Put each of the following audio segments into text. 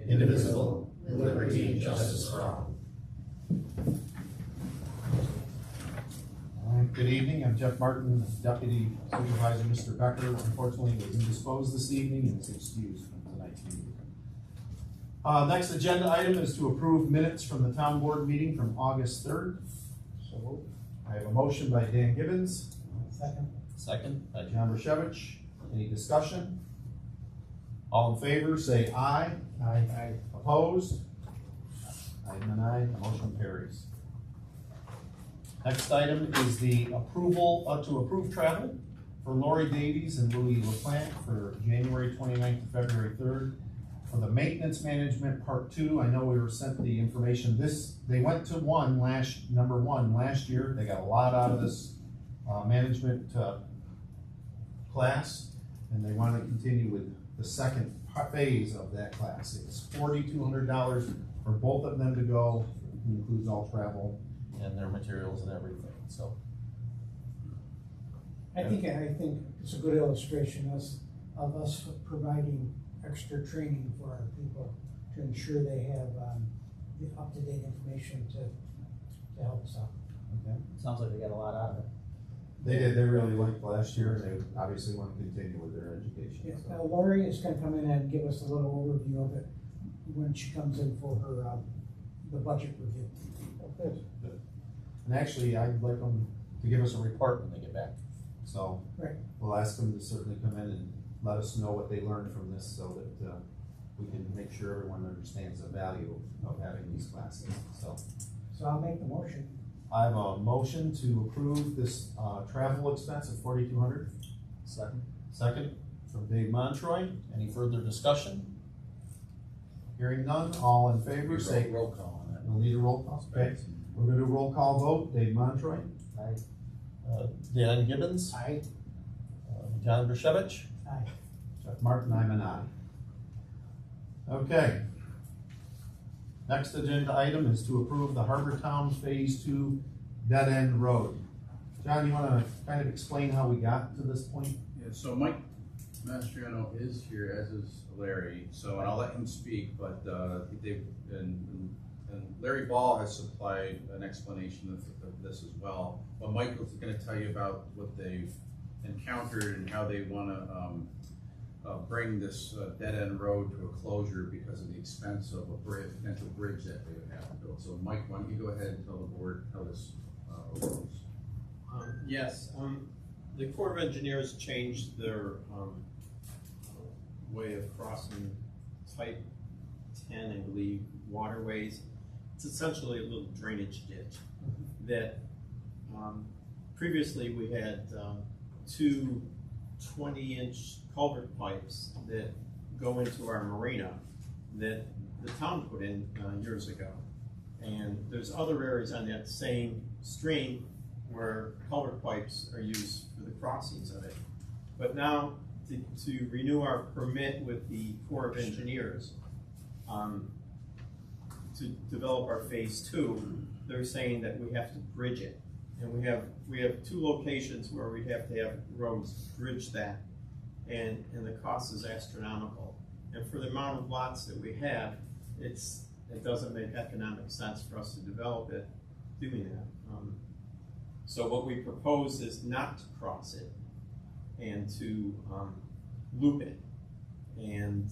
indivisible, with liberty and justice for all. Good evening, I'm Jeff Martin, Deputy Supervisor. Mr. Becker unfortunately was indisposed this evening and is excused from tonight's meeting. Next agenda item is to approve minutes from the town board meeting from August 3rd. So I have a motion by Dan Gibbons. Second by John Rashevich. Any discussion? All in favor, say aye. Aye. Opposed? Item and aye, motion carries. Next item is the approval, to approve travel for Lori Davies and Louis LaPlante for January 29th to February 3rd for the Maintenance Management Part 2. I know we were sent the information. They went to number one last year. They got a lot out of this management class, and they want to continue with the second phase of that class. It's $4,200 for both of them to go. It includes all travel and their materials and everything, so. I think it's a good illustration of us providing extra training for our people to ensure they have the up-to-date information to help us out. Okay. Sounds like they got a lot out of it. They did, they really liked last year, and they obviously want to continue with their education. Yeah, So. Lori is gonna come in and give us a little overview of it when she comes in for her, the budget review. Good. And actually, I'd like them to give us a report when they get back. So Right. we'll ask them to certainly come in and let us know what they learned from this so that we can make sure everyone understands the value of having these classes. So I'll make the motion. I have a motion to approve this travel expense of $4,200. Second from Dave Montroy. Any further discussion? Hearing none, all in favor say. Roll call on that. We'll need a roll call. Okay. We're gonna do a roll call vote. Dave Montroy. Aye. Dan Gibbons. Aye. John Rashevich. Aye. Jeff Martin, I'm an aye. Okay. Next agenda item is to approve the Harbor Town Phase 2 Dead End Road. John, you wanna kind of explain how we got to this point? Yeah, so Mike Mastriano is here, as is Larry, and I'll let him speak, but and Larry Ball has supplied an explanation of this as well. But Mike was gonna tell you about what they've encountered and how they wanna bring this dead-end road to a closure because of the expense of a potential bridge that they would have to build. So Mike, why don't you go ahead and tell the board how this arose? Yes, the Corps of Engineers changed their way of crossing type 10, I believe, waterways. It's essentially a little drainage ditch that previously we had two 20-inch culvert pipes that go into our marina that the town put in years ago. And there's other areas on that same stream where culvert pipes are used for the crossings of it. But now, to renew our permit with the Corps of Engineers, to develop our phase 2, they're saying that we have to bridge it. And we have two locations where we have to have roads bridge that, and the cost is astronomical. And for the amount of lots that we have, it doesn't make economic sense for us to develop it doing that. So what we propose is not to cross it and to loop it. And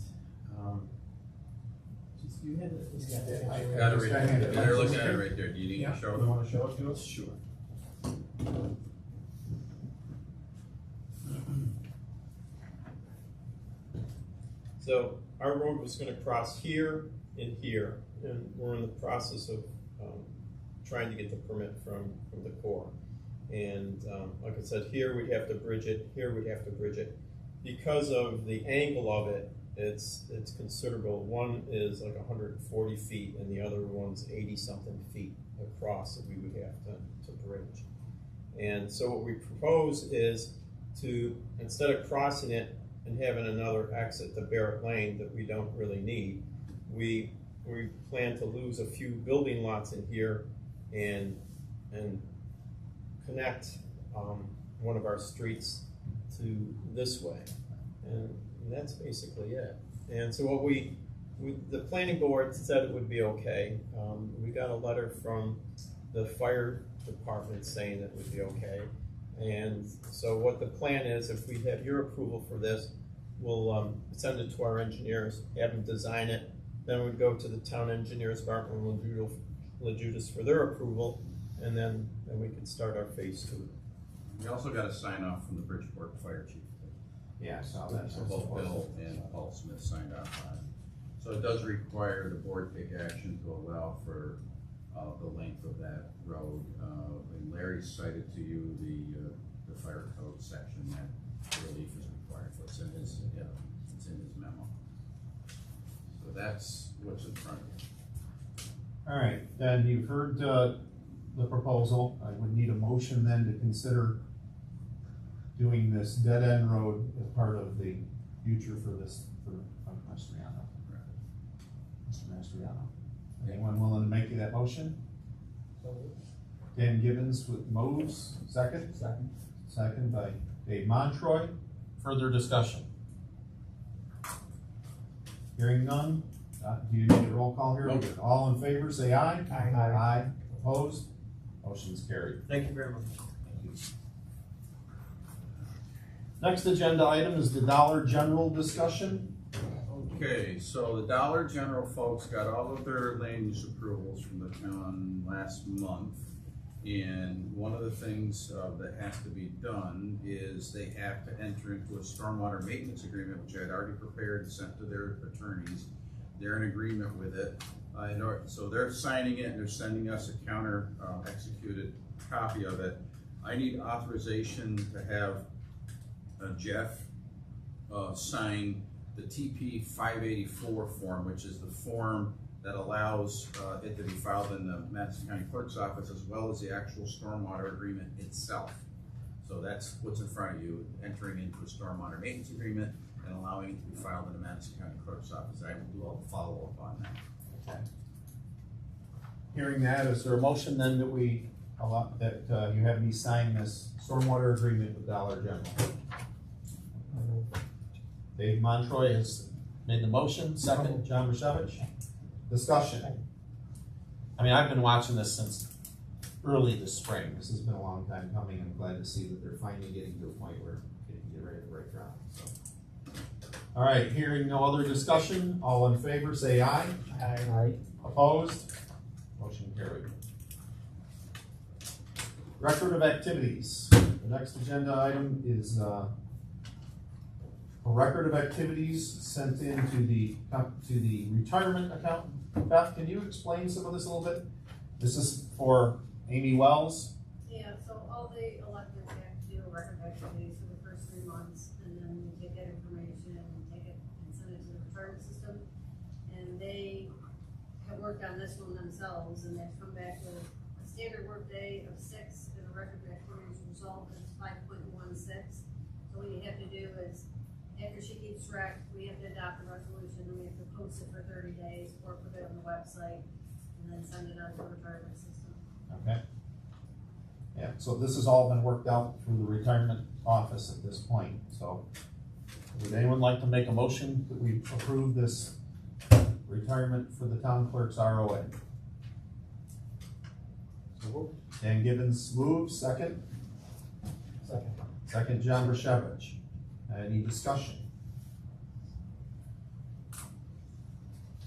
you had it. I got it right there. They're looking at it right there. Do you need to show You them? wanna show it to us? Sure. So our road was going to cross here and here, and we're in the process of trying to get the permit from the Corps. And like I said, here we'd have to bridge it, here we'd have to bridge it. Because of the angle of it, it's considerable. One is like 140 feet, and the other one's 80-something feet across that we would have to bridge. And so what we propose is to, instead of crossing it and having another exit to Barrett Lane that we don't really need, we plan to lose a few building lots in here and connect one of our streets to this way. And that's basically it. And so what we the planning board said it would be okay. We got a letter from the fire department saying that it would be okay. And so what the plan is, if we have your approval for this, we'll send it to our engineers, have them design it. Then we'd go to the town engineers, Barton and LaJudas for their approval, and then we could start our phase 2. We also got a sign off from the Bridgeport Fire Chief. Yeah, I saw that. So both Bill and Paul Smith signed off on it. So it does require the board to take action to allow for the length of that road. And Larry cited to you the fire code section that relief is required for. It's in his memo. So that's what's in front of you. All right, then you've heard the proposal. I would need a motion then to consider doing this dead end road as part of the future for Mastriano. Mr. Mastriano. Anyone willing to make that motion? Dan Gibbons moves, second? Second by Dave Montroy. Further discussion? Hearing none, do you need a roll call here? Nope. All in favor, say aye. Aye. Aye. Opposed? Motion's carried. Thank you very much. Next agenda item is the Dollar General discussion. Okay, so the Dollar General folks got all of their land use approvals from the town last month. And one of the things that has to be done is they have to enter into a stormwater maintenance agreement, which I had already prepared and sent to their attorneys. They're in agreement with it. So they're signing it and they're sending us a counter executed copy of it. I need authorization to have Jeff sign the TP 584 form, which is the form that allows it to be filed in the Madison County Clerk's office, as well as the actual stormwater agreement itself. So that's what's in front of you, entering into a stormwater maintenance agreement and allowing it to be filed in the Madison County Clerk's office. I will do all the follow-up on that. Okay. Hearing that, is there a motion then that we allow, that you have me sign this stormwater agreement with Dollar General? Dave Montroy has made the motion, second, John Rashevich. Discussion. I mean, I've been watching this since early this spring. This has been a long time coming. I'm glad to see that they're finally getting to a point where they can get ready to break ground. So. All right, hearing no other discussion, all in favor say aye. Aye. Opposed? Motion carried. Record of activities. The next agenda item is a record of activities sent in to the retirement account. Beth, can you explain some of this a little bit? This is for Amy Wells. Yeah, so all the electeds have to do a record of activities for the first 3 months, and then we take that information and take it and send it to the retirement system. And they have worked on this one themselves, and they've come back with a standard work day of 6 and a record of activities result is 5.16. So what you have to do is, after she keeps track, we have to adopt a resolution, and we have to post it for 30 days, or put it on the website, and then send it out to the retirement system. Okay. Yeah, so this has all been worked out through the retirement office at this point. So would anyone like to make a motion that we approve this retirement for the town clerk's ROA? Dan Gibbons moves, second. Second, John Rashevich. Any discussion?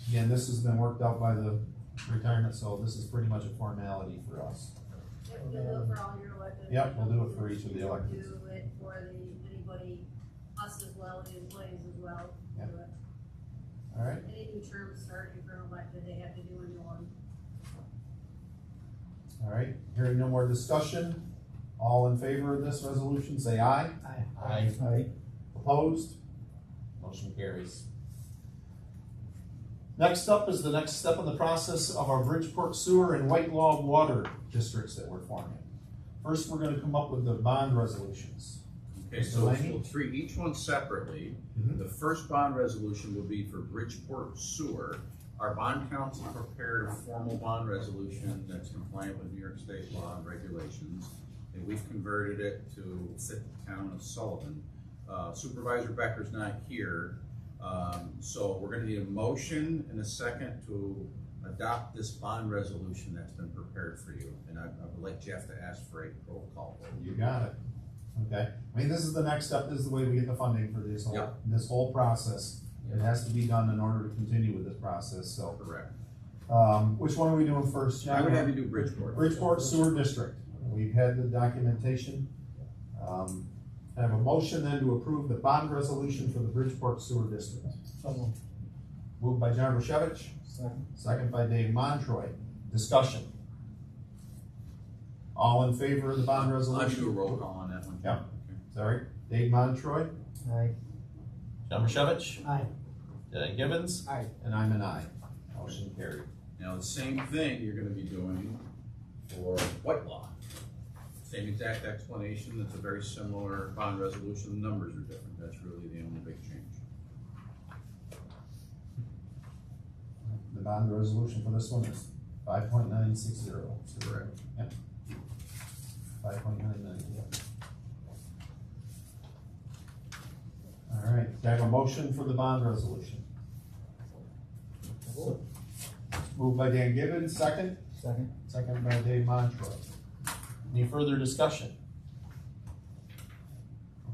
Again, this has been worked out by the retirement, so this is pretty much a formality for us. Yep, you'll do it for all your elected. Yep, we'll do it for each of the electeds. Do it for anybody, us as well, the employees as well. Yep. Do it. All right, Any new term starting for an elected, they have to do a new one. all right. Hearing no more discussion, all in favor of this resolution, say aye. Aye. Opposed? Motion carries. Next up is the next step in the process of our Bridgeport Sewer and Whitelaw Water districts that we're forming. First, we're gonna come up with the bond resolutions. Okay, so we'll treat each one separately. Mhm. The first bond resolution will be for Bridgeport Sewer. Our bond council prepared a formal bond resolution that's compliant with New York State law and regulations, and we've converted it to fit the town of Sullivan. Supervisor Becker's not here, So we're gonna need a motion and a second to adopt this bond resolution that's been prepared for you. And I would like Jeff to ask for a roll call vote. You got it. Okay, I mean, this is the next step, this is the way we get the funding for Yep. this whole process. It has to be done in order to continue with this process, so. Correct. Which one are we doing first, John? I would have you do Bridgeport. Bridgeport Sewer District. We've had the documentation. I have a motion then to approve the bond resolution for the Bridgeport Sewer District. Moved by John Roshevich, second by Dave Montroy. Discussion. All in favor of the bond I'll have you do a resolution? roll call on that one. Yep. Okay. Sorry, Dave Montroy, Aye. John Roshevich, Aye. Dan Gibbons, Aye. and I'm an aye. Motion carried. Now, the same thing you're gonna be doing for Whitelaw. Same exact explanation, it's a very similar bond resolution, the numbers are different, that's really the only big change. The bond resolution for this one is 5.960. Correct. Yep. 5.99, yep. All right, do I have a motion for the bond resolution? Moved by Dan Gibbons, second? Second. Second by Dave Montroy. Any further discussion?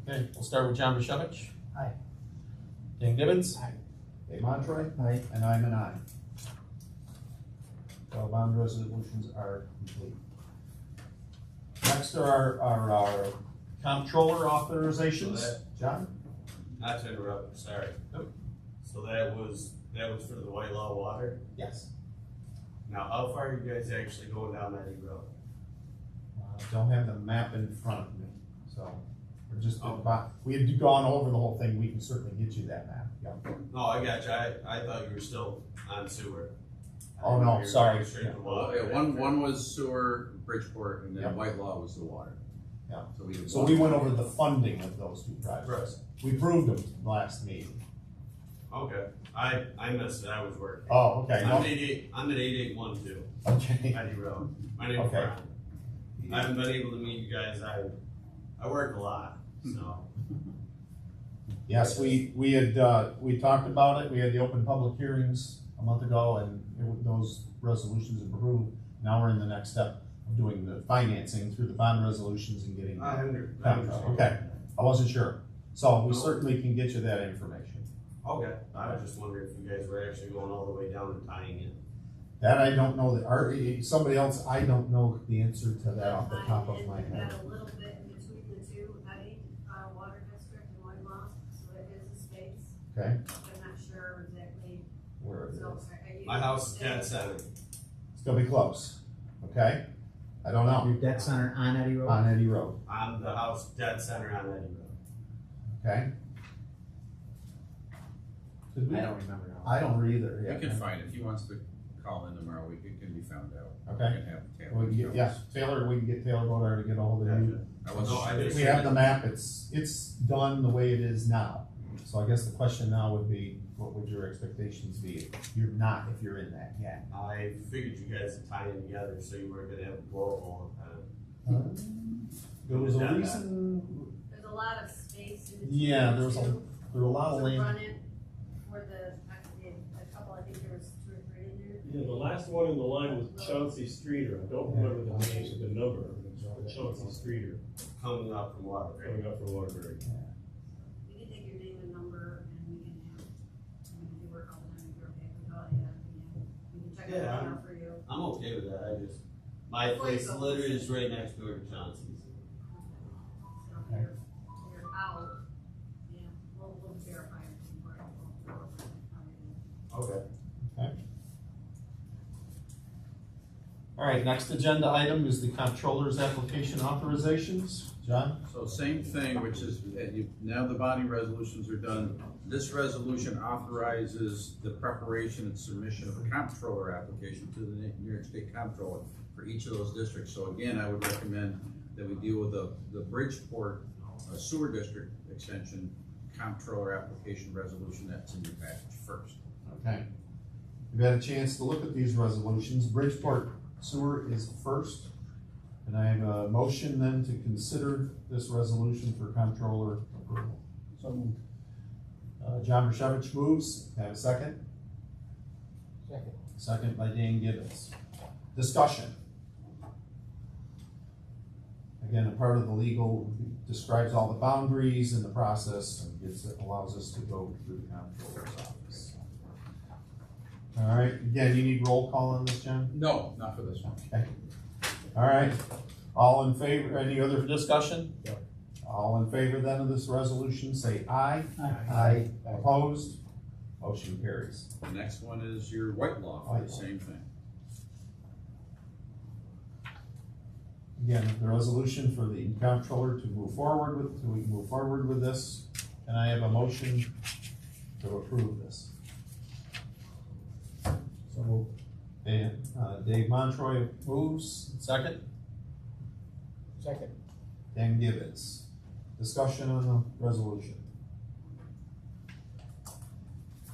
Okay, we'll start with John Roshevich. Aye. Dan Gibbons. Aye. Dave Montroy. Aye. And I'm an aye. So bond resolutions are complete. Next are our comptroller authorizations. John? Not to interrupt, sorry. Nope. So that was for the Whitelaw water? Yes. Now, how far are you guys actually going down that road? Don't have the map in front of me, so we're just, Oh. we had gone over the whole thing, we can certainly get you that map, yeah. No, I got you, I thought you were still on sewer. Oh, no, You were going sorry. Straight to Well, water. yeah, one was sewer, Bridgeport, and Yep. then Whitelaw was the water. Yeah. So So we went over the funding of those two projects. Right. We proved them last meeting. Okay, I missed it, I was working. Oh, okay, I'm no, at 8812, okay. Eddie Road. My name's Okay. Brian. I haven't been able to meet you guys, I work a lot, so. Yes, we had, we talked about it, we had the open public hearings a month ago, and those resolutions were approved. Now we're in the next step of doing the financing through the bond resolutions and getting. I the understand. Okay, I wasn't sure, so we certainly can get you that information. Okay, I was just wondering if you guys were actually going all the way down and tying in. That I don't know, somebody else, I don't know the answer to that off the top of my And head. we've got a little bit in between the two, Eddie, water district and Whitelaw, so it is a space. Okay, I'm not sure exactly. where it is. So, are you? My house is dead center. Still be close, okay? I don't know, Your debt center on Eddie Road? on Eddie Road, I'm the house dead center on Eddie Road. okay? Did we- I don't remember now. I don't either, You yeah. can find it, if he wants to call in tomorrow, it can be found out. Okay. We can have Taylor. We can get, yeah, Taylor, we can get Taylor Bodar to get a hold of you. I wasn't No, I sure. just- We have the map, it's done the way it is now. So I guess the question now would be, what would your expectations be if you're not, if you're in that, yeah? I figured you guys would tie in together so you weren't gonna have a blow all the time. There was a reason, There's a lot of space in between. yeah, the there was two. a lot of So land. run it for a couple, I think there was 2 or 3 in there. Yeah, the last one in the line was Chauncey Streeter. I don't remember the name of the number, but Chauncey Streeter Coming up from Waterbury. coming up from Waterbury. We can take your name and number and we can have, we can work all the time if you're okay with all, yeah, we can check it Yeah, out for you. I'm okay with that, my Before you place go. literally is right next door to Chauncey's. So if you're out, yeah, we'll verify everything for you. Okay. All right, next agenda item is the comptroller's application authorizations. John? So same thing, which is, now the bonding resolutions are done. This resolution authorizes the preparation and submission of a comptroller application to the New York State Comptroller for each of those districts. So again, I would recommend that we deal with the Bridgeport Sewer District Extension Comptroller application resolution that's in your package first. Okay. You've had a chance to look at these resolutions. Bridgeport Sewer is first. And I have a motion then to consider this resolution for comptroller approval. So moved. John Rashevich moves, can I have a second? Second. Second by Dan Gibbons. Discussion. Again, a part of the legal describes all the boundaries and the process and allows us to go through the comptroller's office. All right, again, you need roll call on this, John? No, not for this one. Okay. All right, all in favor, any other discussion? Yep. All in favor then of this resolution, say aye. Aye. Opposed? Motion carries. The next one is your white law, for the same thing. Again, the resolution for the comptroller to move forward with, we move forward with this, and I have a motion to approve this. So, and, Dave Montroy moves, second, Second. Dan Gibbons. Discussion on the resolution.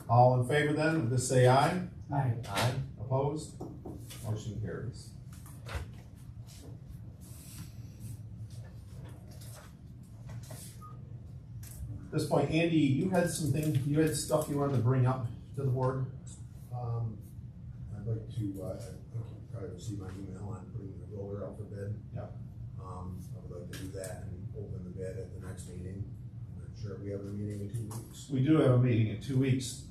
All in favor then, of this say aye. Aye. Aye. Opposed? Motion carries. At this point, Andy, you had you had stuff you wanted to bring up to the board? I'd like to, I think you probably received my email on putting the roller out for bid. Yeah. I would like to do that and open the bid at the next meeting. I'm not sure if we have a meeting in 2 weeks. We do have a meeting in 2 weeks.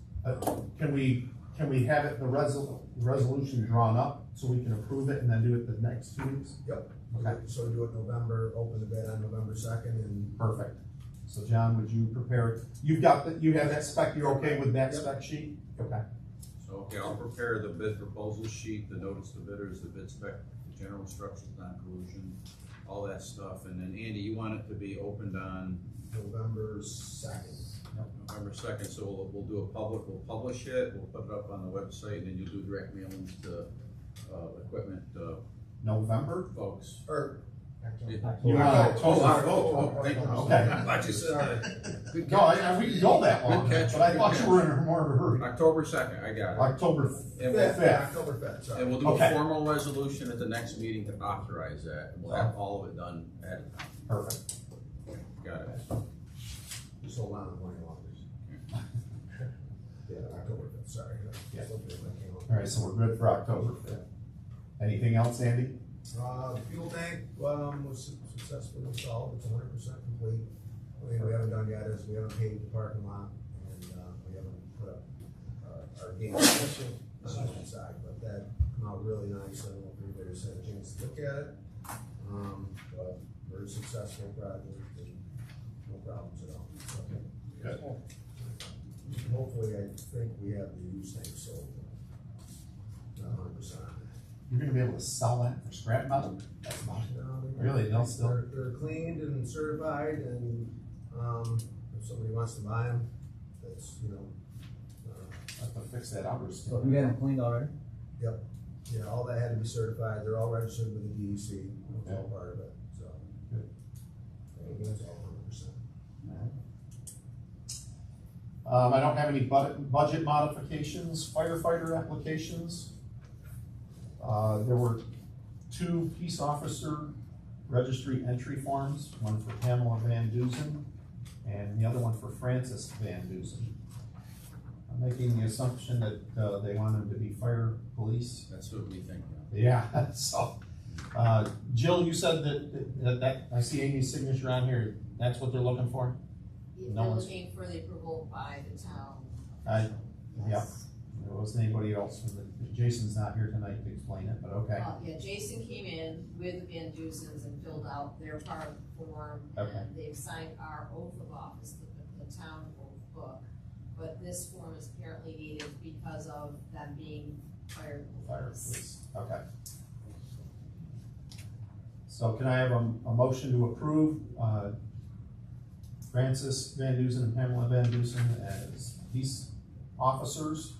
Can we have it, the resolution drawn up so we can approve it and then do it the next 2 weeks? Yep. Okay. So do it November, open the bid on November 2nd and. Perfect. So John, would you prepare, you have that spec, you're okay with that spec sheet? Okay. So, okay, I'll prepare the bid proposal sheet, the notice to bidders, the bid spec, the general instructions, non-collusion, all that stuff. And then Andy, you want it to be opened on November 2nd. November 2nd, so we'll do a we'll publish it, we'll put it up on the website, and then you'll do direct mailings to, equipment, November? folks. Or. You want October? Thank you. Okay. I'm glad you said that. Good No, we can go that long, Good catch. but I thought Good you were in more of a hurry. October 2nd, I got it. October And we'll, 5th. October 5th, sorry. and we'll do Okay. a formal resolution at the next meeting to authorize that, and we'll have all of it done ahead of time. Perfect. Got it. Just hold on to one longer. Yeah, October 5th, sorry. Yeah. Just looking at my calendar. All right, so we're good for October 5th. Anything else, Andy? The fuel tank, was successfully installed, it's 100% complete. What we haven't done yet is we haven't paved the parking lot, and, we haven't put up, our gate inside, but that come out really nice, I don't know if anybody's had a chance to look at it. But very successful project, and no problems at all. So, Good. hopefully, I think we have the used tank sold, not 100%. You're gonna be able to sell that for scrap metal? That's not, really, they'll still, They're cleaned and certified, and, if somebody wants to buy them, that's, have to fix that outer So still. if you got them cleaned already? yeah, all that had to be certified, they're all registered with the DEC, it's all part of it, so. Good. It's all 100%. I don't have any budget modifications, firefighter applications. There were 2 peace officer registry entry forms, one for Pamela Van Dusen and the other one for Francis Van Dusen. I'm making the assumption that they want them to be fire police. That's what we think. Yeah, so, Jill, you said that I see Amy's signature on here, that's what they're looking for? They're No one's- looking for the approval by the town. Yeah, there wasn't anybody else from Jason's not here tonight to explain it, but okay. Yeah, Jason came in with the Van Dusens and filled out their part of the form. Okay. And they've signed our oath of office, the town oath book. But this form is apparently needed because of them being fire police. Okay. So can I have a motion to approve, Francis Van Dusen and Pamela Van Dusen as peace officers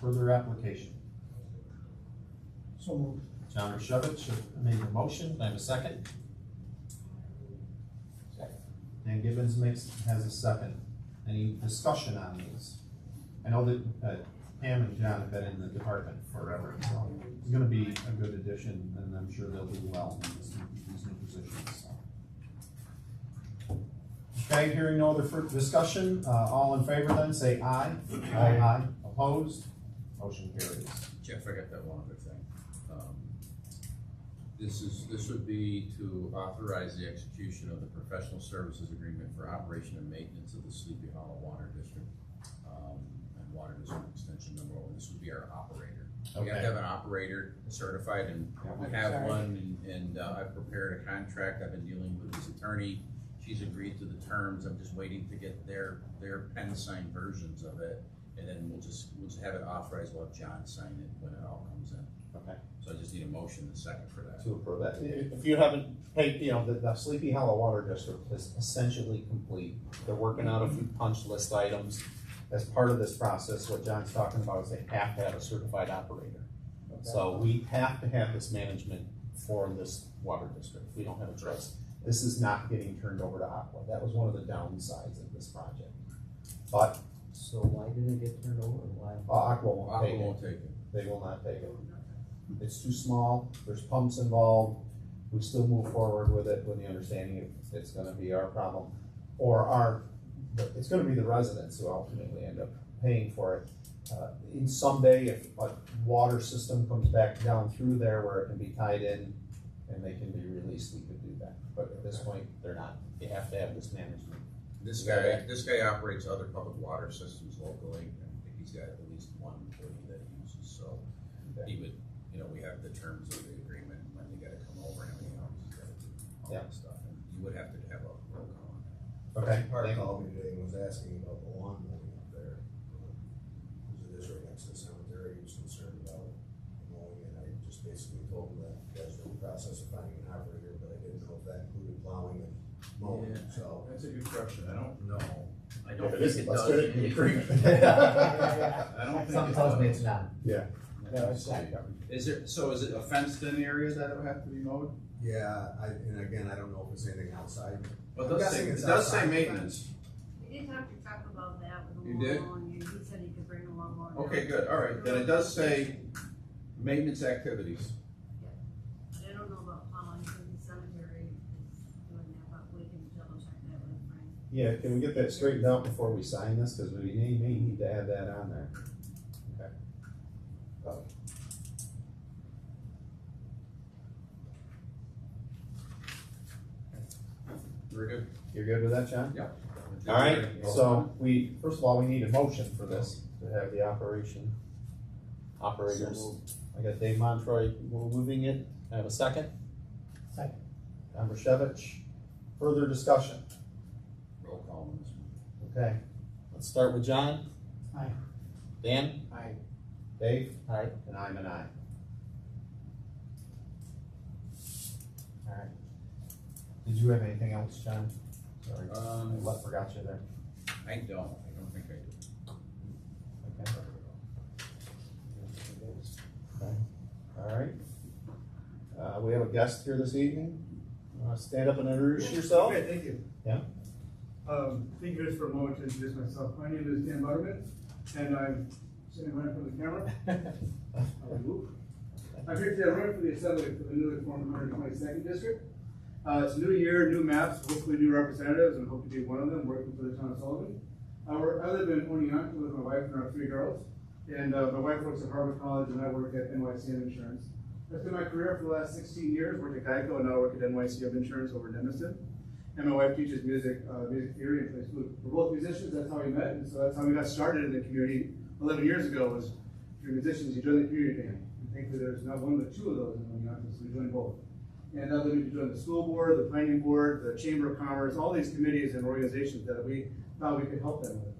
for their application? So moved. John Rashevich made the motion, can I have a second? Second. Dan Gibbons has a second. Any discussion on these? I know that Pam and John have been in the department forever, so it's gonna be a good addition, and I'm sure they'll do well in these new positions, so. Okay, hearing no other further discussion, all in favor then, say aye. Aye. Opposed? Motion carries. Jeff, I got that one other thing. This would be to authorize the execution of the professional services agreement for operation and maintenance of the Sleepy Hollow Water District, and Water District Extension Number 1. This would be our operator. We have to have an operator certified, and we have one, and I've prepared a contract. I've been dealing with his attorney. She's agreed to the terms. I'm just waiting to get their pen signed versions of it, and then we'll just have it authorized. We'll have John sign it when it all comes in. Okay. So I just need a motion and a second for that. To approve that. If you haven't paid, the Sleepy Hollow Water District is essentially complete. They're working out a few punch list items. As part of this process, what John's talking about is they have to have a certified operator. Okay. So we have to have this management for this water district. We don't have a choice. This is not getting turned over to Aqua. That was one of the downsides of this project. But So why did it get turned over? Why? Aqua won't take it. They will not take it. It's too small, there's pumps involved, we still move forward with it with the understanding it's gonna be our problem. Or it's gonna be the residents who ultimately end up paying for it. In someday, if a water system comes back down through there where it can be tied in and they can be released, we could do that. But at this point, they're not. You have to have this management. This guy operates other public water systems locally, and I think he's got at least one employee that he uses, so he would, we have the terms of the agreement, when you gotta come over and everything else, you gotta do all that stuff, and you would have to have a roll call on that. Okay. Park called me today and was asking about the lawn mowing up there. Because it is right next to the cemetery, he was concerned about mowing, and I just basically told him that you guys were in the process of finding an operator, but I didn't know if that included plowing and mowing, so. That's a good question, I don't know. I If don't it think is, it let's does get it in the in agreement. agreement. I don't think Something it tells me does. it's not. Yeah. Is it a fenced in area that it would have to be mowed? Yeah, and again, I don't know if it's anything outside. Well, I'm it guessing does it's say outside. maintenance. We did talk to Chuck about that with the You did? lawnmower, and he said he could bring a lawnmower. Okay, good, all right, then it does say maintenance activities. But I don't know about plowing, because the cemetery is doing that, but we can double check that with Frank. Yeah, can we get that straightened out before we sign this, because we may need to add that on there. Okay. Very good. You're good with that, John? Yeah. All right, so first of all, we need a motion for this, to have the operators. I got Dave Montroy moving it, I have a second? Second. Don Bershevich, further discussion? Roll call on this one. Okay, let's start with John. Aye. Dan? Aye. Dave? Aye. And I'm an aye. All right. Did you have anything else, John? Sorry, I forgot you there. I don't think I do. Okay. Okay. All right. We have a guest here this evening. Stand up and introduce yourself. Okay, thank you. Yeah. Thank you just for a moment to introduce myself. My name is Dan Butterman, and I'm sitting right in front of the camera. I'm here today running for the Assembly for the newly formed 122nd District. It's a new year, new maps, hopefully new representatives, and hope to be one of them working for the town of Sullivan. I live in Oneonta with my wife and our 3 girls, and my wife works at Harvard College and I work at NYCM Insurance. That's been my career for the last 16 years, worked at Geico and now I work at NYCM Insurance over in Evanston. And my wife teaches music theory and plays flute. We're both musicians, that's how we met, and so that's how we got started in the community 11 years ago. Was if you're musicians, you join the community band. And thankfully there's not one but 2 of those in Oneonta, so we joined both. And that led me to join the school board, the planning board, the Chamber of Commerce, all these committees and organizations that we thought we could help them with,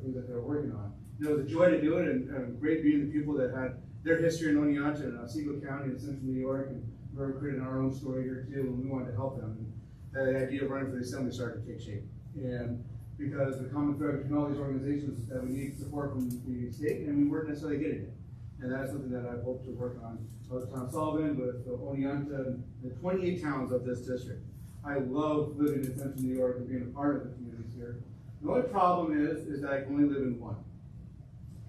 things that they were working on. It was a joy to do it, and great being the people that had their history in Oneonta and Otsego County and Central New York, and we were creating our own story here too, and we wanted to help them. And the idea of running for the Assembly started to take shape. And because the common thread between all these organizations is that we need support from the state, and we weren't necessarily getting it. And that's something that I hope to work on with Town Sullivan, with Oneonta, and the 28 towns of this district. I love living in Central New York and being a part of the communities here. The only problem is that I can only live in one,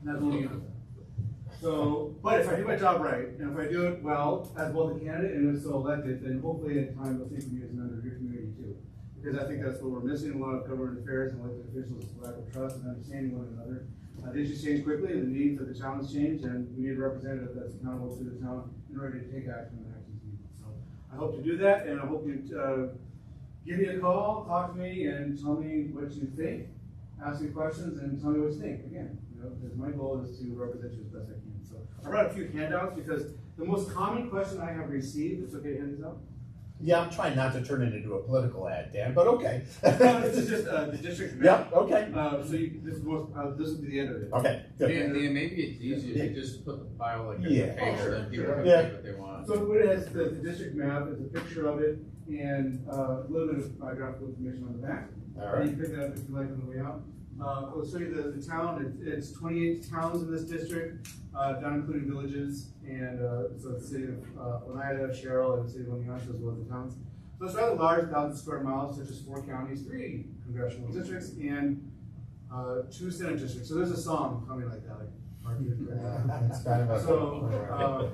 and that's Oneonta. So, but if I do my job right, and if I do it well as both a candidate and if so elected, then hopefully in time they'll think of me as a member of your community too. because I think that's what we're missing in a lot of government affairs and elected officials, is lack of trust and understanding one another. The issues change quickly, and the needs of the town has changed, and we need a representative that's accountable to the town in order to take action when action's needed. So I hope to do that, and I hope you give me a call, talk to me, and tell me what you think. Ask me questions and tell me what you think. Again, because my goal is to represent you as best I can. So I brought a few handouts because the most common question I have received. It's okay to hand these out. Yeah, I'm trying not to turn it into a political ad, Dan, but okay. No, this is just the district map. Yep, okay. This will be the end of it. Okay, good. Yeah, maybe it's easier if you just put the file like Yeah. a table, then people can Yeah. take what they want. So what it has, the district map is a picture of it and a little bit of biographical information on the back. All And right. you can pick that up if you like on the way out. I'll show you the town. It's 28 towns in this district, not including villages. And so the city of Oneida, Sherrill, and the city of Oneonta as well as the towns. So it's rather large, 1,000 square miles, such as 4 counties, 3 congressional districts, and 2 senate districts. So there's a song coming like that. It's kind of a. So,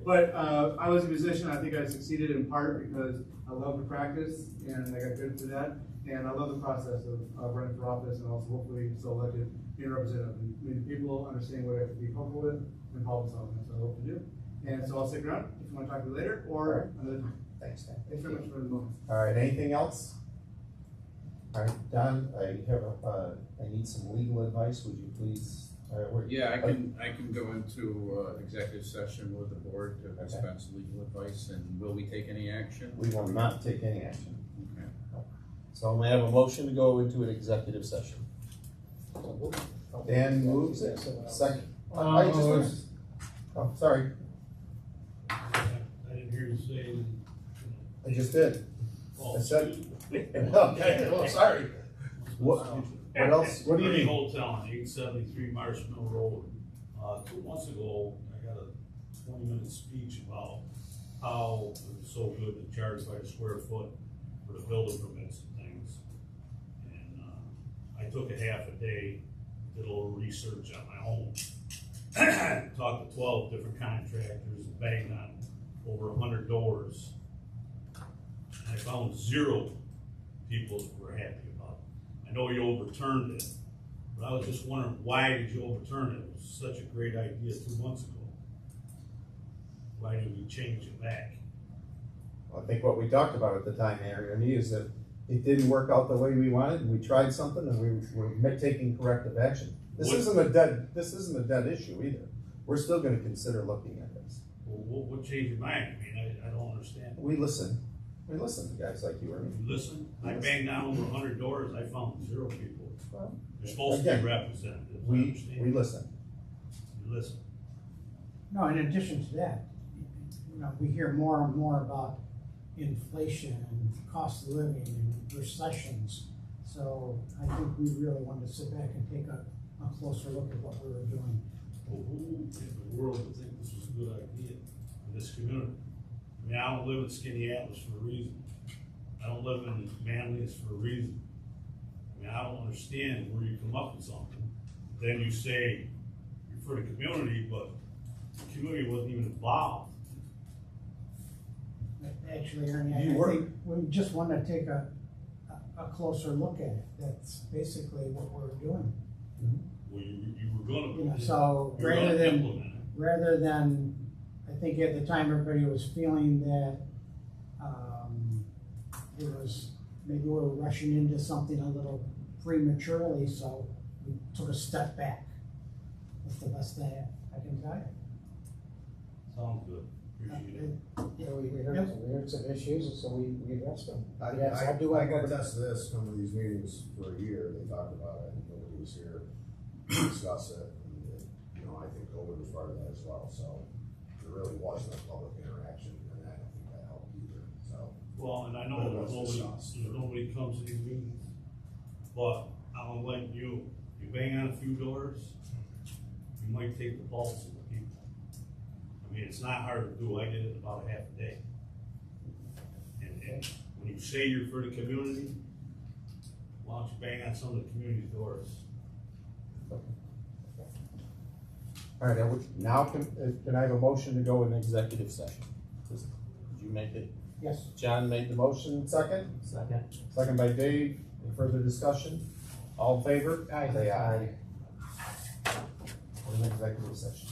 but I was a musician. I think I succeeded in part because I love to practice and I got good for that. And I love the process of running for office and also hopefully so elected being representative. I mean, people understand what I can be comfortable with and problem solving. That's what I hope to do. And so I'll stick around if you want to talk to me later or another time. Thanks, Dan. Thanks very much for the moment. All right, anything else? All right, Don, I need some legal advice, would you please? Yeah, I can go into executive session with the board to dispense legal advice, and will we take any action? We will not take any action. Okay. So may I have a motion to go into an executive session? Dan moves it, second. Oh, sorry, I didn't hear you say. I just did. Oh, I said, okay, well, sorry. What else, what do you Ernie need? Hotel on 873 Marsh Mill Road. 2 months ago, I got a 20-minute speech about how it was so good to charge by the square foot for the building permits and things. And I took a half a day, did a little research on my own. Talked to 12 different contractors and banged on over 100 doors. And I found 0 people that were happy about it. I know you overturned it, but I was just wondering, why did you overturn it? It was such a great idea 2 months ago. Why did we change it back? Well, I think what we talked about at the time, Ernie, is that it didn't work out the way we wanted, and we tried something, and we were taking corrective action. This isn't a dead issue either. We're still gonna consider looking at this. Well, what changed your mind? I mean, I don't understand. We listen to guys like you, Ernie. You listen, I banged down over 100 doors, I found 0 people. Well, They're supposed to again, be representatives, I We understand. listen. You listen. No, in addition to that, we hear more and more about inflation and cost of living and recessions. So I think we really wanted to sit back and take a closer look at what we were doing. Well, who in the world would think this was a good idea for this community? I mean, I don't live in Skinny-Atlas for a reason. I don't live in Manlius for a reason. I mean, I don't understand where you come up with something. Then you say you're for the community, but the community wasn't even involved. Actually, Ernie, I think we just want to take a closer look at it. That's basically what we're doing. Well, you were gonna. So you were gonna implement it. rather than, I think at the time everybody was feeling that it was, maybe we were rushing into something a little prematurely, so we took a step back. That's the best thing I can tell you. Sounds good. Appreciate it. Yeah, we heard some issues, and so we addressed them. I got attest to this, come to these meetings for a year, they talked about it, and nobody was here to discuss it, and, I think COVID was part of that as well, so there really wasn't a public interaction, and I don't think that helped either, so. Well, and I know nobody comes to these meetings, but I'm like you bang on a few doors, you might take the pulse of the people. I mean, it's not hard to do, I did it in about a half a day. And when you say you're for the community, why don't you bang on some of the community's doors? All right, now can I have a motion to go in executive session? Did you make it? Yes. John made the motion, second. Second. Second by Dave. Any further discussion? All in favor? Aye. Say aye. We're in executive session.